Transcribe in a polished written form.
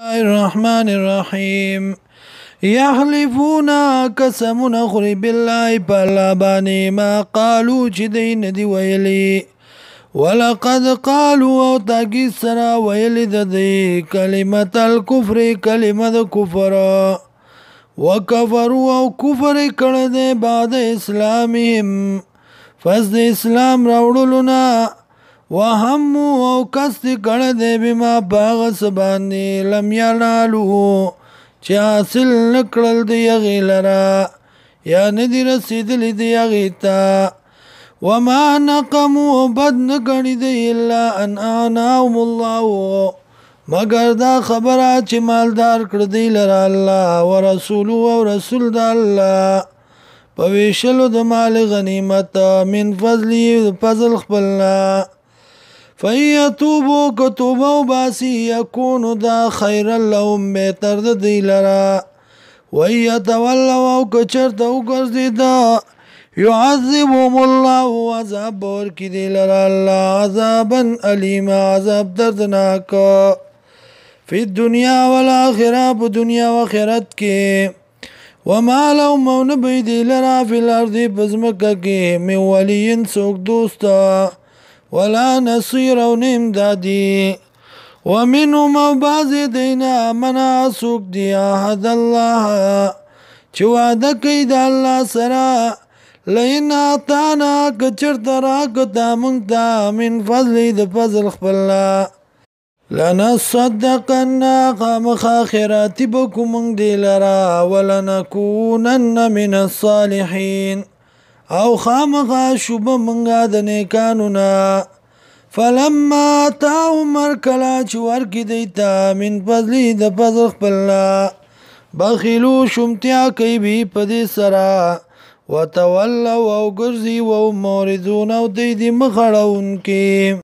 الرحمن الرحيم يحلفون قسمنا خري بالله بالله باني ما قالوا چې دی ندی ویلی ولقد قالوا او تاکی سرا ویلی د دی کلمت الكفر کلمه د کفر وکفروا او کفر کړه دی بعد اسلامهم فز د اسلام راوړلونه وهم او قصد کړه دی بما باغ سبانی لم ینالو چې حاصل نکړل دی هغې لره یا ندی رسیدلی دی هغې ته وما نقموا بد نه ګڼي دی الا ان اغناهم الله مگر دا خبره چې مالدار کړ دی لره الله ورسوله او رسول د الله په ویشلو د مال غنیمت من فضلی د فضل خپلنا فیتوبو کتوبو باسی یکونو دا خیر لهم بهتر د دی لرا ویتولو او کچرته وګرځي دا يعذبهم الله عذاب ورکی دی لرا الله عذابا علیما عذاب دردناک فی الدنیا والآخرہ په دنیا و آخرت کې وما لهم او نبی دی لرا فی الارض پزمکه کې من ولی څوک دوستا ولا نصير او نیم دادی ومنهم او بعض دینا منا سوک دی احد الله چې وعده کوي د الله سره لئن اعطانا کچرت راکتا مونږ ته من فضل د فضل خپلنا لنصدقن خامخا خیراتی بکو مونږ دی لرا ولنکونن من الصالحین او خامخا شوبه منگا د نیکانو نا فلما آتاهم مرکلا چې ورکی دیتا من فضلی د فضل خپلنا بخیلو شمتیا کوي بی پدی سرا وتولو او ګرځي او موردون او دی مخړون کې